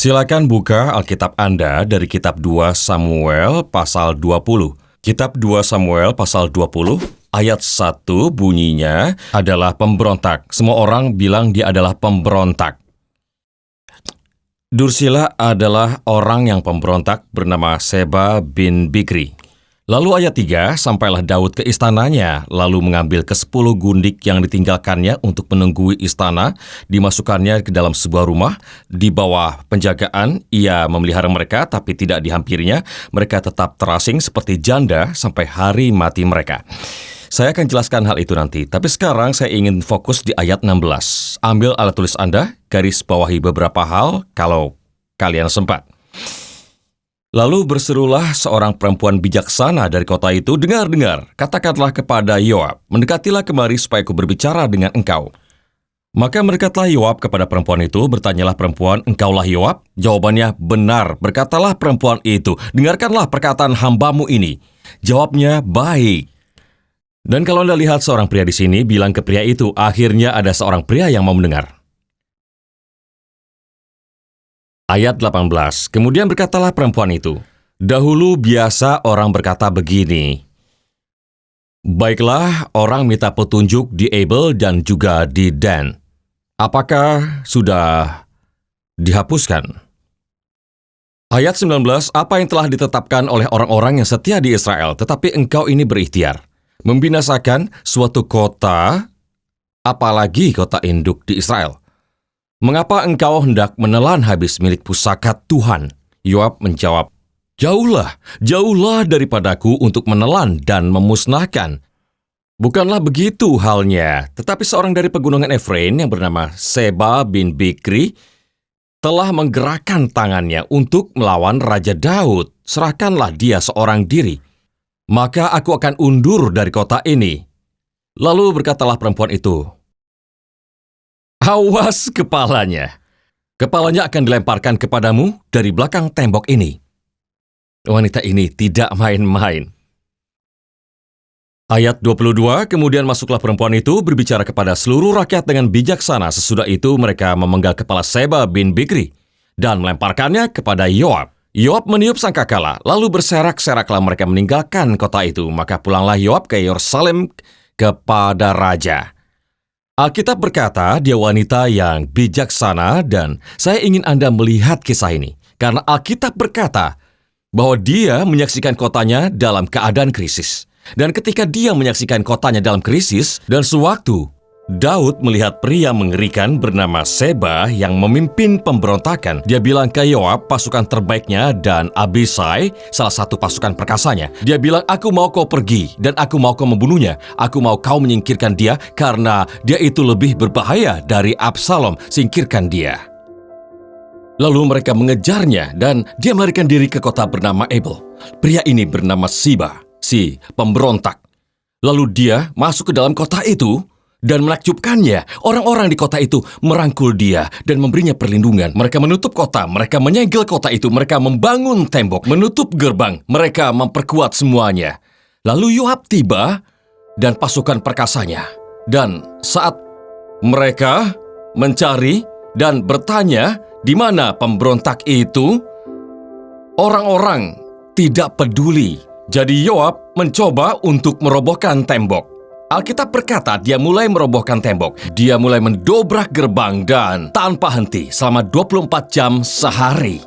Silakan buka Alkitab Anda dari kitab 2 Samuel pasal 20. Kitab 2 Samuel pasal 20, ayat 1 bunyinya adalah pemberontak. Semua orang bilang dia adalah pemberontak. Dursila adalah orang yang pemberontak bernama Seba bin Bikri. Lalu ayat 3, sampailah Daud ke istananya, lalu mengambil ke-10 gundik yang ditinggalkannya untuk menunggui istana, dimasukkannya ke dalam sebuah rumah, di bawah penjagaan, ia memelihara mereka, tapi tidak dihampirinya, mereka tetap terasing seperti janda sampai hari mati mereka. Saya akan jelaskan hal itu nanti, tapi sekarang saya ingin fokus di ayat 16. Ambil alat tulis Anda, garis bawahi beberapa hal kalau kalian sempat. Lalu berserulah seorang perempuan bijaksana dari kota itu, "Dengar, katakanlah kepada Yoab, mendekatilah kemari supaya aku berbicara dengan engkau." Maka mendekatlah Yoab kepada perempuan itu, bertanyalah perempuan, "Engkaulah Yoab?" Jawabannya, "Benar." Berkatalah perempuan itu, "Dengarkanlah perkataan hambamu ini." Jawabnya, "Baik." Dan kalau Anda lihat seorang pria di sini, bilang ke pria itu, akhirnya ada seorang pria yang mau mendengar. Ayat 18, kemudian berkatalah perempuan itu, "Dahulu biasa orang berkata begini, baiklah orang minta petunjuk di Abel dan juga di Dan. Apakah sudah dihapuskan?" Ayat 19, "Apa yang telah ditetapkan oleh orang-orang yang setia di Israel, tetapi engkau ini berikhtiar, membinasakan suatu kota, apalagi kota induk di Israel. Mengapa engkau hendak menelan habis milik pusaka Tuhan?" Yoab menjawab, Jauhlah daripadaku untuk menelan dan memusnahkan." Bukanlah begitu halnya, tetapi seorang dari pegunungan Efraim yang bernama Seba bin Bikri telah menggerakkan tangannya untuk melawan Raja Daud. Serahkanlah dia seorang diri, maka aku akan undur dari kota ini. Lalu berkatalah perempuan itu, "Awas kepalanya. Kepalanya akan dilemparkan kepadamu dari belakang tembok ini." Wanita ini tidak main-main. Ayat 22, kemudian masuklah perempuan itu berbicara kepada seluruh rakyat dengan bijaksana. Sesudah itu mereka memenggal kepala Seba bin Bikri dan melemparkannya kepada Yoab. Yoab meniup sangkakala, lalu berserak-seraklah mereka meninggalkan kota itu. Maka pulanglah Yoab ke Yerusalem kepada raja. Alkitab berkata dia wanita yang bijaksana, dan saya ingin Anda melihat kisah ini. Karena Alkitab berkata bahwa dia menyaksikan kotanya dalam keadaan krisis. Dan ketika dia menyaksikan kotanya dalam krisis, dan sewaktu Daud melihat pria mengerikan bernama Seba yang memimpin pemberontakan, dia bilang ke Yoab, pasukan terbaiknya, dan Abisai, salah satu pasukan perkasanya. Dia bilang, "Aku mau kau pergi, dan aku mau kau membunuhnya. Aku mau kau menyingkirkan dia, karena dia itu lebih berbahaya dari Absalom. Singkirkan dia." Lalu mereka mengejarnya, dan dia melarikan diri ke kota bernama Abel. Pria ini bernama Siba, si pemberontak. Lalu dia masuk ke dalam kota itu, dan menakjubkannya, orang-orang di kota itu merangkul dia dan memberinya perlindungan. Mereka menutup kota, mereka menyegel kota itu, mereka membangun tembok, menutup gerbang, mereka memperkuat semuanya. Lalu Yoab tiba dan pasukan perkasanya. Dan saat mereka mencari dan bertanya di mana pemberontak itu, orang-orang tidak peduli. Jadi Yoab mencoba untuk merobohkan tembok. Alkitab berkata dia mulai merobohkan tembok. Dia mulai mendobrak gerbang dan tanpa henti selama 24 jam sehari.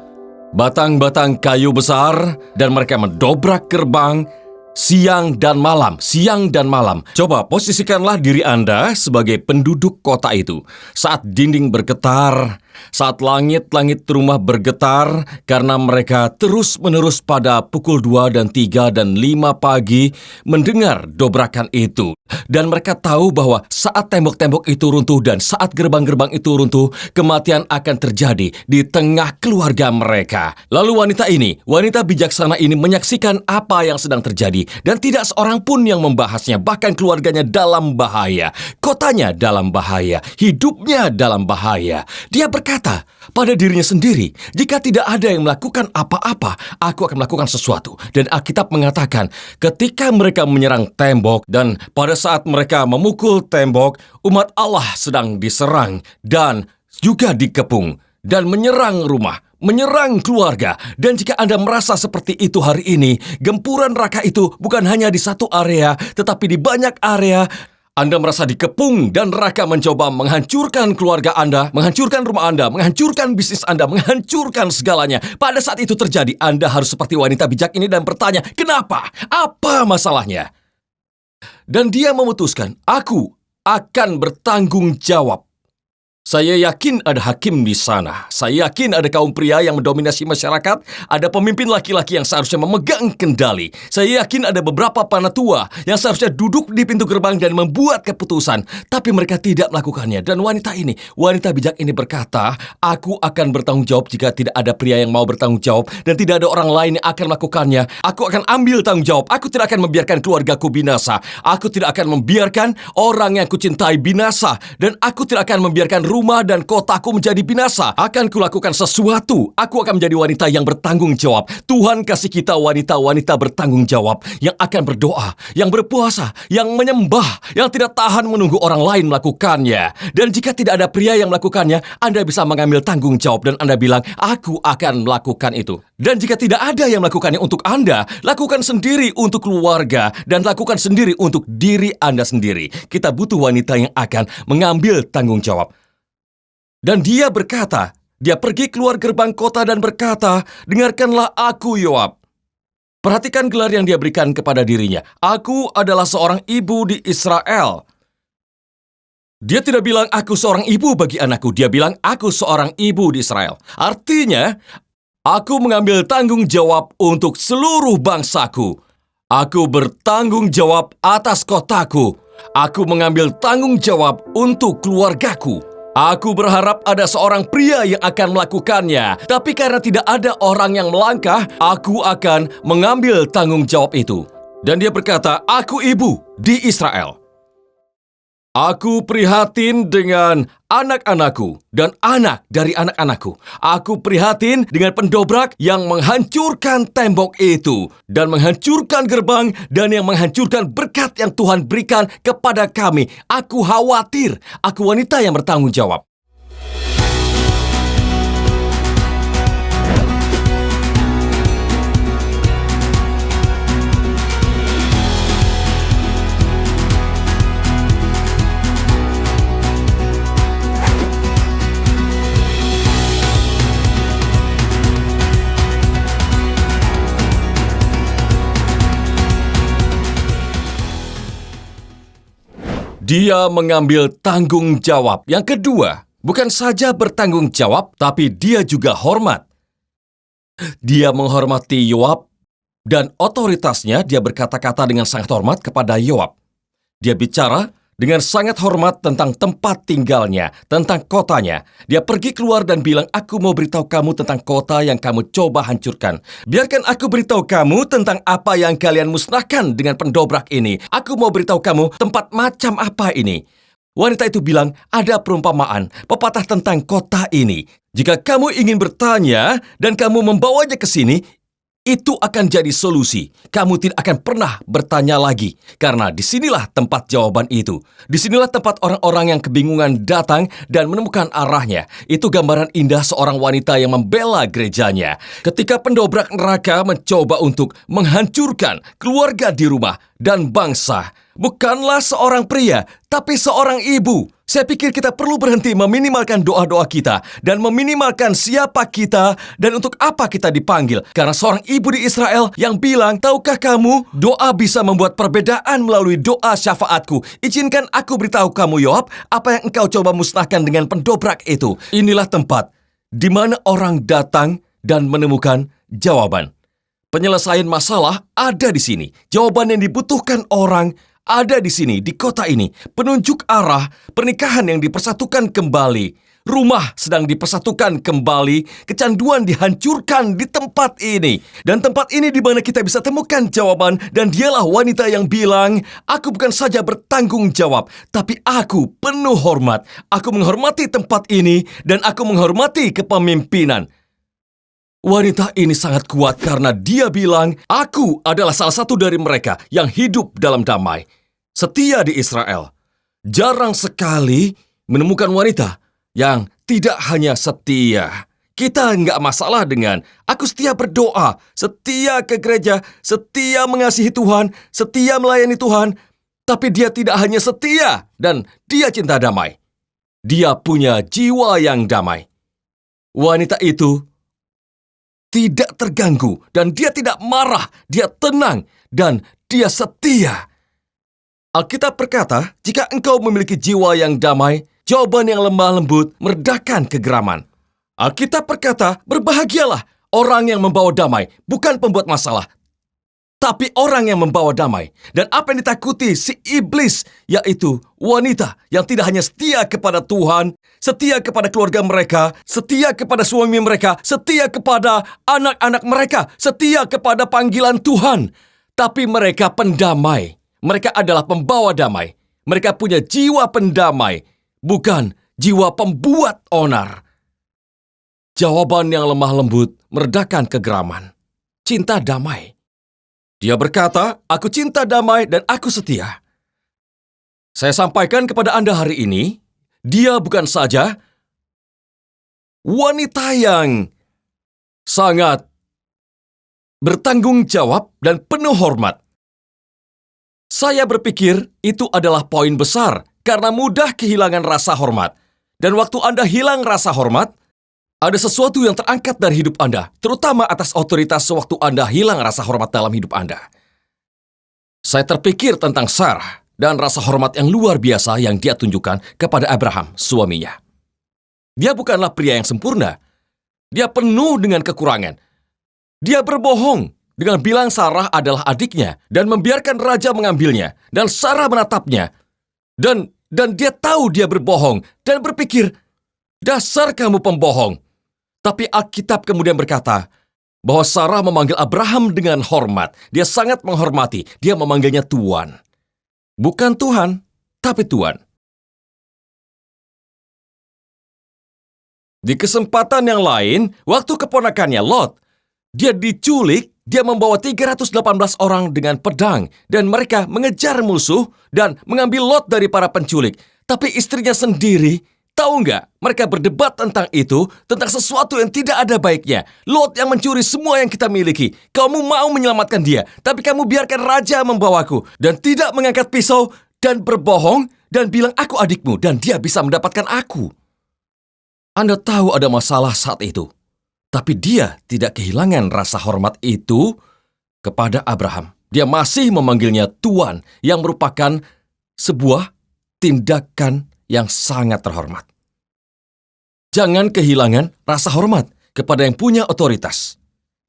Batang-batang kayu besar, dan mereka mendobrak gerbang siang dan malam. Coba posisikanlah diri Anda sebagai penduduk kota itu. Saat dinding bergetar, saat langit-langit rumah bergetar, karena mereka terus-menerus pada pukul 2 dan 3 dan 5 pagi mendengar dobrakan itu. Dan mereka tahu bahwa saat tembok-tembok itu runtuh dan saat gerbang-gerbang itu runtuh, kematian akan terjadi di tengah keluarga mereka. Lalu wanita bijaksana ini menyaksikan apa yang sedang terjadi, dan tidak seorang pun yang membahasnya. Bahkan keluarganya dalam bahaya, kotanya dalam bahaya, hidupnya dalam bahaya. Dia berkata pada dirinya sendiri, "Jika tidak ada yang melakukan apa-apa, aku akan melakukan sesuatu." Dan Alkitab mengatakan ketika mereka menyerang tembok, dan pada saat mereka memukul tembok, umat Allah sedang diserang dan juga dikepung dan menyerang rumah. menyerang keluarga. Dan jika Anda merasa seperti itu hari ini, gempuran neraka itu bukan hanya di satu area, tetapi di banyak area. Anda merasa dikepung dan neraka mencoba menghancurkan keluarga Anda, menghancurkan rumah Anda, menghancurkan bisnis Anda, menghancurkan segalanya. Pada saat itu terjadi, Anda harus seperti wanita bijak ini dan bertanya, kenapa? Apa masalahnya? Dan dia memutuskan, aku akan bertanggung jawab. Saya yakin ada hakim di sana. Saya yakin ada kaum pria yang mendominasi masyarakat. Ada pemimpin laki-laki yang seharusnya memegang kendali. Saya yakin ada beberapa panatua yang seharusnya duduk di pintu gerbang dan membuat keputusan. Tapi mereka tidak melakukannya. Dan wanita bijak ini berkata, aku akan bertanggung jawab jika tidak ada pria yang mau bertanggung jawab. Dan tidak ada orang lain yang akan melakukannya. Aku akan ambil tanggung jawab. Aku tidak akan membiarkan keluargaku binasa. Aku tidak akan membiarkan orang yang kucintai binasa. Dan aku tidak akan membiarkan rumah dan kotaku menjadi binasa. Akan kulakukan sesuatu. Aku akan menjadi wanita yang bertanggung jawab. Tuhan kasih kita wanita-wanita bertanggung jawab, yang akan berdoa, yang berpuasa, yang menyembah, yang tidak tahan menunggu orang lain melakukannya. Dan jika tidak ada pria yang melakukannya, Anda bisa mengambil tanggung jawab dan Anda bilang, aku akan melakukan itu. Dan jika tidak ada yang melakukannya untuk Anda, lakukan sendiri untuk keluarga dan lakukan sendiri untuk diri Anda sendiri. Kita butuh wanita yang akan mengambil tanggung jawab. Dan dia berkata, dia pergi keluar gerbang kota dan berkata, dengarkanlah aku, Yoab. Perhatikan gelar yang dia berikan kepada dirinya. Aku adalah seorang ibu di Israel. Dia tidak bilang, aku seorang ibu bagi anakku. Dia bilang, aku seorang ibu di Israel. Artinya, aku mengambil tanggung jawab untuk seluruh bangsaku. Aku bertanggung jawab atas kotaku. Aku mengambil tanggung jawab untuk keluargaku. Aku berharap ada seorang pria yang akan melakukannya. Tapi karena tidak ada orang yang melangkah, aku akan mengambil tanggung jawab itu. Dan dia berkata, aku ibu di Israel. Aku prihatin dengan anak-anakku dan anak dari anak-anakku. Aku prihatin dengan pendobrak yang menghancurkan tembok itu dan menghancurkan gerbang dan yang menghancurkan berkat yang Tuhan berikan kepada kami. Aku khawatir. Aku wanita yang bertanggung jawab. Dia mengambil tanggung jawab. Yang kedua, bukan saja bertanggung jawab, tapi dia juga hormat. Dia menghormati Yoab dan otoritasnya. Dia berkata-kata dengan sangat hormat kepada Yoab. Dia bicara dengan sangat hormat tentang tempat tinggalnya, tentang kotanya. Dia pergi keluar dan bilang, aku mau beritahu kamu tentang kota yang kamu coba hancurkan. Biarkan aku beritahu kamu tentang apa yang kalian musnahkan dengan pendobrak ini. Aku mau beritahu kamu tempat macam apa ini. Wanita itu bilang, ada perumpamaan, pepatah tentang kota ini. Jika kamu ingin bertanya dan kamu membawanya ke sini, itu akan jadi solusi. Kamu tidak akan pernah bertanya lagi. Karena disinilah tempat jawaban itu. Disinilah tempat orang-orang yang kebingungan datang dan menemukan arahnya. Itu gambaran indah seorang wanita yang membela gerejanya. Ketika pendobrak neraka mencoba untuk menghancurkan keluarga di rumah dan bangsa, bukanlah seorang pria, tapi seorang ibu. Saya pikir kita perlu berhenti meminimalkan doa-doa kita dan meminimalkan siapa kita dan untuk apa kita dipanggil. Karena seorang ibu di Israel yang bilang, tahukah kamu, doa bisa membuat perbedaan melalui doa syafaatku. Izinkan aku beritahu kamu, Yoab, apa yang engkau coba musnahkan dengan pendobrak itu. Inilah tempat di mana orang datang dan menemukan jawaban. Penyelesaian masalah ada di sini. Jawaban yang dibutuhkan orang ada di sini, di kota ini. Penunjuk arah, pernikahan yang dipersatukan kembali. Rumah sedang dipersatukan kembali. Kecanduan dihancurkan di tempat ini. Dan tempat ini di mana kita bisa temukan jawaban. Dan dialah wanita yang bilang, aku bukan saja bertanggung jawab, tapi aku penuh hormat. Aku menghormati tempat ini dan aku menghormati kepemimpinan. Wanita ini sangat kuat karena dia bilang, aku adalah salah satu dari mereka yang hidup dalam damai. Setia di Israel. Jarang sekali menemukan wanita yang tidak hanya setia. Kita nggak masalah dengan aku setia berdoa, setia ke gereja, setia mengasihi Tuhan, setia melayani Tuhan. Tapi dia tidak hanya setia dan dia cinta damai. Dia punya jiwa yang damai. Wanita itu tidak terganggu dan dia tidak marah, dia tenang dan dia setia. Alkitab berkata, jika engkau memiliki jiwa yang damai, jawaban yang lemah lembut meredakan kegeraman. Alkitab berkata, berbahagialah orang yang membawa damai, bukan pembuat masalah, tapi orang yang membawa damai. Dan apa yang ditakuti si iblis, yaitu wanita yang tidak hanya setia kepada Tuhan, setia kepada keluarga mereka, setia kepada suami mereka, setia kepada anak-anak mereka, setia kepada panggilan Tuhan. Tapi mereka pendamai. Mereka adalah pembawa damai. Mereka punya jiwa pendamai, bukan jiwa pembuat onar. Jawaban yang lemah lembut meredakan kegeraman. Cinta damai. Dia berkata, aku cinta damai dan aku setia. Saya sampaikan kepada Anda hari ini, dia bukan saja wanita yang sangat bertanggung jawab dan penuh hormat. Saya berpikir itu adalah poin besar karena mudah kehilangan rasa hormat. Dan waktu Anda hilang rasa hormat, ada sesuatu yang terangkat dari hidup Anda, terutama atas otoritas sewaktu Anda hilang rasa hormat dalam hidup Anda. Saya terpikir tentang Sarah dan rasa hormat yang luar biasa yang dia tunjukkan kepada Abraham, suaminya. Dia bukanlah pria yang sempurna. Dia penuh dengan kekurangan. Dia berbohong dengan bilang Sarah adalah adiknya dan membiarkan raja mengambilnya. Dan Sarah menatapnya. Dan dia tahu dia berbohong dan berpikir, dasar kamu pembohong. Tapi Alkitab kemudian berkata bahwa Sarah memanggil Abraham dengan hormat. Dia sangat menghormati. Dia memanggilnya Tuan. Bukan Tuhan, tapi Tuan. Di kesempatan yang lain, waktu keponakannya Lot, dia diculik, dia membawa 318 orang dengan pedang, dan mereka mengejar musuh dan mengambil Lot dari para penculik. Tapi istrinya sendiri, tahu nggak? Mereka berdebat tentang itu, tentang sesuatu yang tidak ada baiknya. Lot yang mencuri semua yang kita miliki. Kamu mau menyelamatkan dia, tapi kamu biarkan raja membawaku. Dan tidak mengangkat pisau, dan berbohong, dan bilang aku adikmu, dan dia bisa mendapatkan aku. Anda tahu ada masalah saat itu. Tapi dia tidak kehilangan rasa hormat itu kepada Abraham. Dia masih memanggilnya Tuan, yang merupakan sebuah tindakan yang sangat terhormat. Jangan kehilangan rasa hormat kepada yang punya otoritas.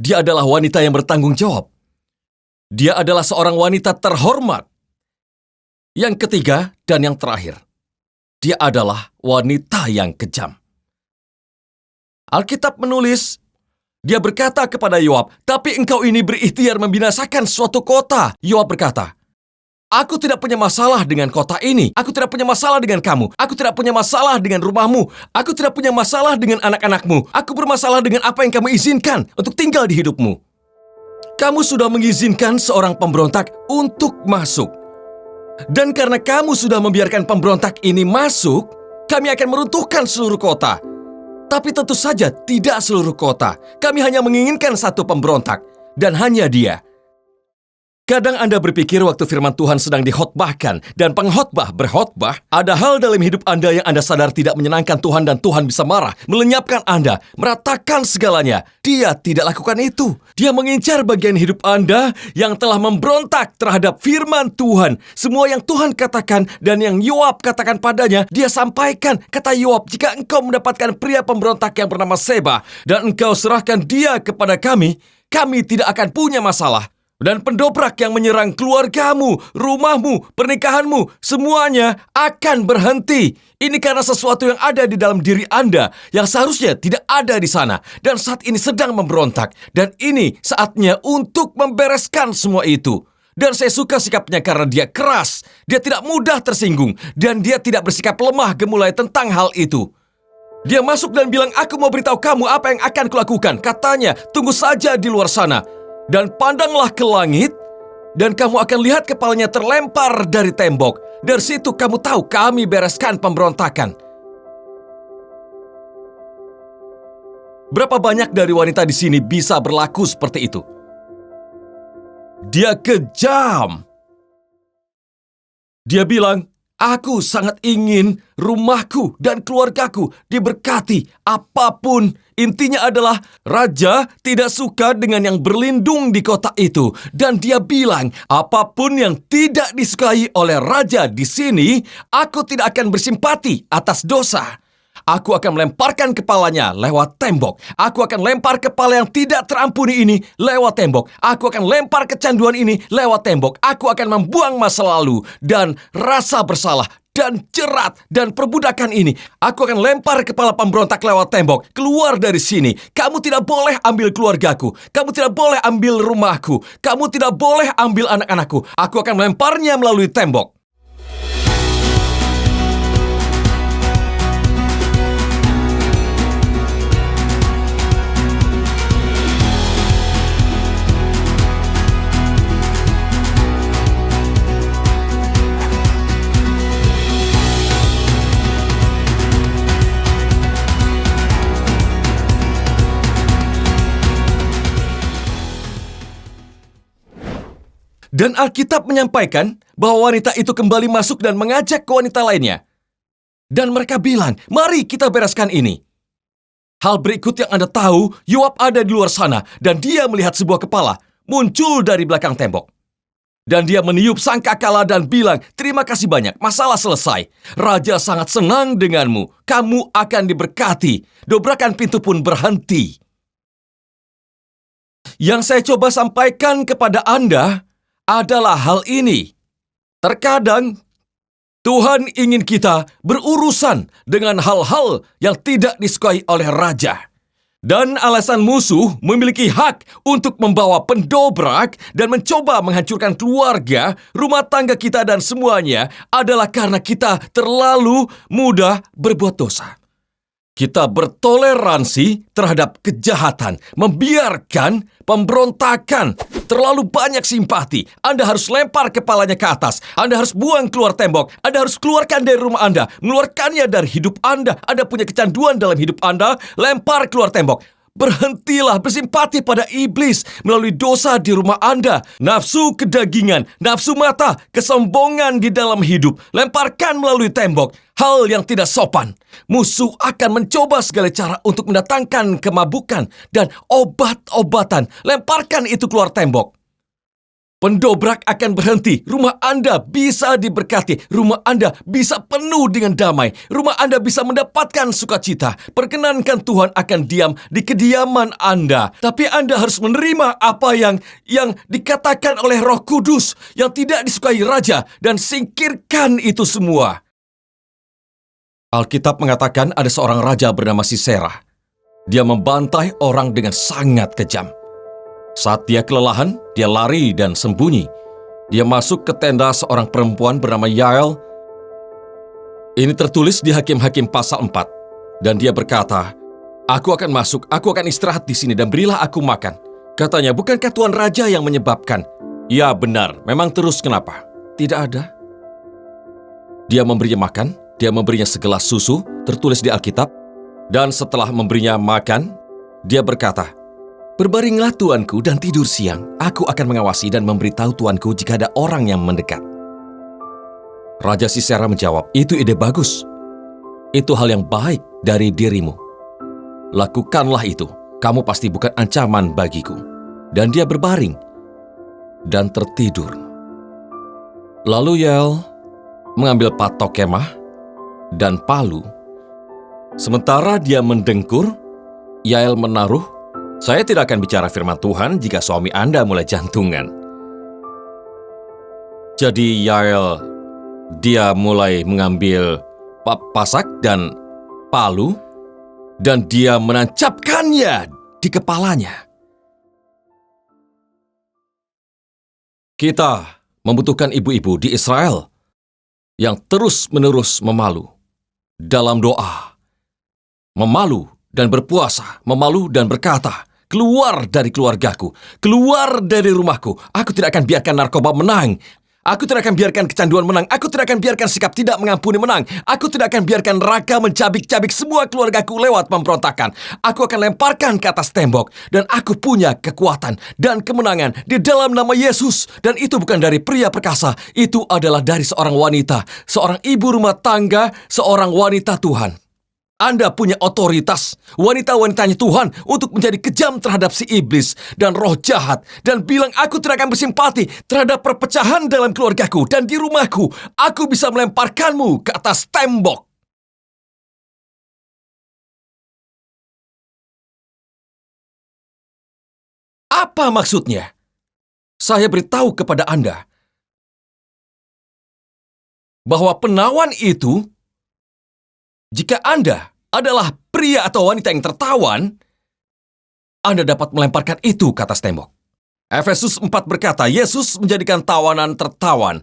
Dia adalah wanita yang bertanggung jawab. Dia adalah seorang wanita terhormat. Yang ketiga dan yang terakhir, dia adalah wanita yang kejam. Alkitab menulis, dia berkata kepada Yoab, tapi engkau ini berikhtiar membinasakan suatu kota. Yoab berkata, aku tidak punya masalah dengan kota ini. Aku tidak punya masalah dengan kamu. Aku tidak punya masalah dengan rumahmu. Aku tidak punya masalah dengan anak-anakmu. Aku bermasalah dengan apa yang kamu izinkan untuk tinggal di hidupmu. Kamu sudah mengizinkan seorang pemberontak untuk masuk. Dan karena kamu sudah membiarkan pemberontak ini masuk, kami akan meruntuhkan seluruh kota. Tapi tentu saja tidak seluruh kota. Kami hanya menginginkan satu pemberontak, dan hanya dia. Kadang Anda berpikir waktu firman Tuhan sedang dikhotbahkan dan pengkhotbah berkhotbah, ada hal dalam hidup Anda yang Anda sadar tidak menyenangkan Tuhan dan Tuhan bisa marah, melenyapkan Anda, meratakan segalanya. Dia tidak lakukan itu. Dia mengincar bagian hidup Anda yang telah memberontak terhadap firman Tuhan. Semua yang Tuhan katakan dan yang Yoab katakan padanya, dia sampaikan. Kata Yoab, jika engkau mendapatkan pria pemberontak yang bernama Seba dan engkau serahkan dia kepada kami tidak akan punya masalah. Dan pendobrak yang menyerang keluargamu, rumahmu, pernikahanmu, semuanya akan berhenti. Ini karena sesuatu yang ada di dalam diri Anda yang seharusnya tidak ada di sana. Dan saat ini sedang memberontak. Dan ini saatnya untuk membereskan semua itu. Dan saya suka sikapnya karena dia keras. Dia tidak mudah tersinggung. Dan dia tidak bersikap lemah gemulai tentang hal itu. Dia masuk dan bilang, aku mau beritahu kamu apa yang akan kulakukan. Katanya, tunggu saja di luar sana. Dan pandanglah ke langit, dan kamu akan lihat kepalanya terlempar dari tembok. Dari situ kamu tahu kami bereskan pemberontakan. Berapa banyak dari wanita di sini bisa berlaku seperti itu? Dia kejam. Dia bilang, aku sangat ingin rumahku dan keluargaku diberkati apapun. Intinya adalah raja tidak suka dengan yang berlindung di kota itu. Dan dia bilang, apapun yang tidak disukai oleh raja di sini, aku tidak akan bersimpati atas dosa. Aku akan melemparkan kepalanya lewat tembok. Aku akan lempar kepala yang tidak terampuni ini lewat tembok. Aku akan lempar kecanduan ini lewat tembok. Aku akan membuang masa lalu dan rasa bersalah dan jerat dan perbudakan ini. Aku akan lempar kepala pemberontak lewat tembok. Keluar dari sini. Kamu tidak boleh ambil keluargaku. Kamu tidak boleh ambil rumahku. Kamu tidak boleh ambil anak-anakku. Aku akan melemparnya melalui tembok. Dan Alkitab menyampaikan bahwa wanita itu kembali masuk dan mengajak ke wanita lainnya. Dan mereka bilang, mari kita bereskan ini. Hal berikut yang Anda tahu, Yoab ada di luar sana dan dia melihat sebuah kepala muncul dari belakang tembok. Dan dia meniup sangkakala dan bilang, terima kasih banyak, masalah selesai. Raja sangat senang denganmu, kamu akan diberkati. Dobrakan pintu pun berhenti. Yang saya coba sampaikan kepada Anda adalah hal ini. Terkadang Tuhan ingin kita berurusan dengan hal-hal yang tidak disukai oleh raja. Dan alasan musuh memiliki hak untuk membawa pendobrak dan mencoba menghancurkan keluarga, rumah tangga kita dan semuanya adalah karena kita terlalu mudah berbuat dosa. Kita bertoleransi terhadap kejahatan, membiarkan pemberontakan, terlalu banyak simpati. Anda harus lempar kepalanya ke atas. Anda harus buang keluar tembok. Anda harus keluarkan dari rumah Anda, mengeluarkannya dari hidup Anda. Anda punya kecanduan dalam hidup Anda, lempar keluar tembok. Berhentilah bersimpati pada iblis melalui dosa di rumah Anda. Nafsu kedagingan, nafsu mata, kesombongan di dalam hidup. Lemparkan melalui tembok. Hal yang tidak sopan. Musuh akan mencoba segala cara untuk mendatangkan kemabukan dan obat-obatan. Lemparkan itu keluar tembok. Pendobrak akan berhenti. Rumah Anda bisa diberkati. Rumah Anda bisa penuh dengan damai. Rumah Anda bisa mendapatkan sukacita. Perkenankan Tuhan akan diam di kediaman Anda. Tapi Anda harus menerima apa yang dikatakan oleh Roh Kudus yang tidak disukai raja dan singkirkan itu semua. Alkitab mengatakan ada seorang raja bernama Sisera. Dia membantai orang dengan sangat kejam. Saat dia kelelahan, dia lari dan sembunyi. Dia masuk ke tenda seorang perempuan bernama Yael. Ini tertulis di Hakim-Hakim pasal 4. Dan dia berkata, aku akan masuk, aku akan istirahat di sini dan berilah aku makan. Katanya, bukankah Tuan Raja yang menyebabkan? Ya benar, memang terus kenapa? Tidak ada. Dia memberinya makan, dia memberinya segelas susu, tertulis di Alkitab. Dan setelah memberinya makan, dia berkata, berbaringlah tuanku dan tidur siang. Aku akan mengawasi dan memberitahu tuanku jika ada orang yang mendekat. Raja Sisera menjawab, itu ide bagus. Itu hal yang baik dari dirimu. Lakukanlah itu. Kamu pasti bukan ancaman bagiku. Dan dia berbaring dan tertidur. Lalu Yael mengambil patok kemah dan palu. Sementara dia mendengkur, Yael menaruh, saya tidak akan bicara firman Tuhan jika suami Anda mulai jantungan. Jadi Yael, dia mulai mengambil pasak dan palu, dan dia menancapkannya di kepalanya. Kita membutuhkan ibu-ibu di Israel yang terus-menerus memalu dalam doa, memalu dan berpuasa, memalu dan berkata, keluar dari keluargaku, keluar dari rumahku. Aku tidak akan biarkan narkoba menang. Aku tidak akan biarkan kecanduan menang. Aku tidak akan biarkan sikap tidak mengampuni menang. Aku tidak akan biarkan neraka mencabik-cabik semua keluargaku lewat pemberontakan. Aku akan lemparkan ke atas tembok. Dan aku punya kekuatan dan kemenangan di dalam nama Yesus. Dan itu bukan dari pria perkasa. Itu adalah dari seorang wanita. Seorang ibu rumah tangga, seorang wanita Tuhan. Anda punya otoritas, wanita-wanitanya Tuhan, untuk menjadi kejam terhadap si iblis dan roh jahat, dan bilang, aku tidak akan bersimpati terhadap perpecahan dalam keluargaku dan di rumahku. Aku bisa melemparkanmu ke atas tembok. Apa maksudnya? Saya beritahu kepada Anda bahwa penawan itu, jika Anda adalah pria atau wanita yang tertawan, Anda dapat melemparkan itu ke atas tembok. Efesus 4 berkata, Yesus menjadikan tawanan tertawan.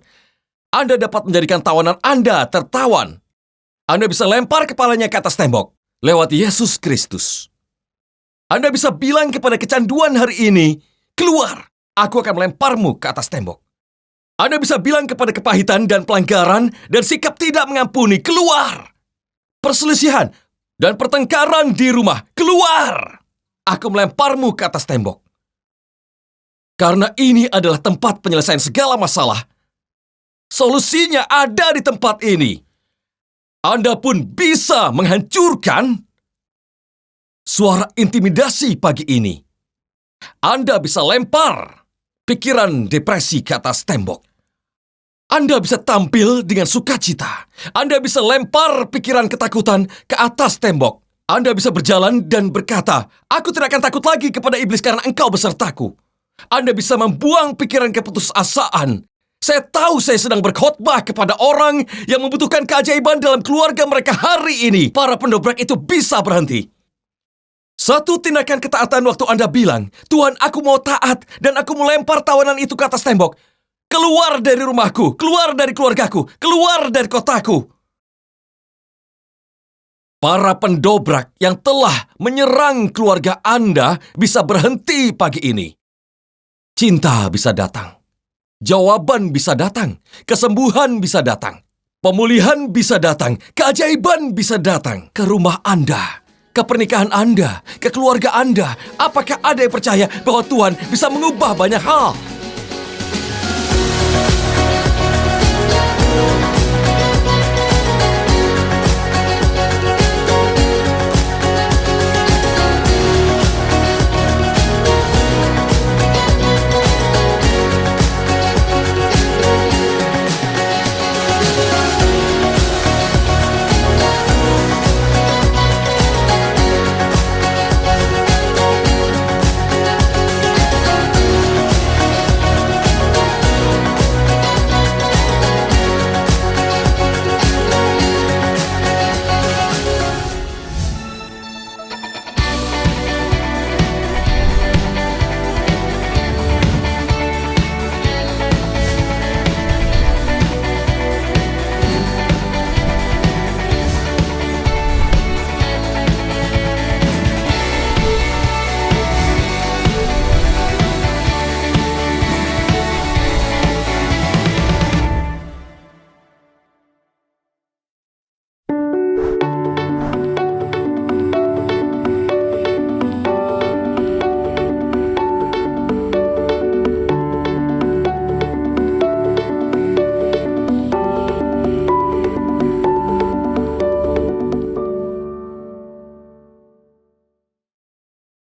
Anda dapat menjadikan tawanan Anda tertawan. Anda bisa lempar kepalanya ke atas tembok lewat Yesus Kristus. Anda bisa bilang kepada kecanduan hari ini, keluar, aku akan melemparmu ke atas tembok. Anda bisa bilang kepada kepahitan dan pelanggaran dan sikap tidak mengampuni, keluar. Perselisihan dan pertengkaran di rumah, keluar! Aku melemparmu ke atas tembok. Karena ini adalah tempat penyelesaian segala masalah. Solusinya ada di tempat ini. Anda pun bisa menghancurkan suara intimidasi pagi ini. Anda bisa lempar pikiran depresi ke atas tembok. Anda bisa tampil dengan sukacita. Anda bisa lempar pikiran ketakutan ke atas tembok. Anda bisa berjalan dan berkata, aku tidak akan takut lagi kepada iblis karena engkau besertaku. Anda bisa membuang pikiran keputusasaan. Saya tahu saya sedang berkhotbah kepada orang yang membutuhkan keajaiban dalam keluarga mereka hari ini. Para pendobrak itu bisa berhenti. Satu tindakan ketaatan waktu Anda bilang, Tuhan, aku mau taat dan aku melempar tawanan itu ke atas tembok. Keluar dari rumahku, keluar dari keluargaku, keluar dari kotaku. Para pendobrak yang telah menyerang keluarga Anda bisa berhenti pagi ini. Cinta bisa datang. Jawaban bisa datang. Kesembuhan bisa datang. Pemulihan bisa datang. Keajaiban bisa datang ke rumah Anda, ke pernikahan Anda, ke keluarga Anda. Apakah ada yang percaya bahwa Tuhan bisa mengubah banyak hal?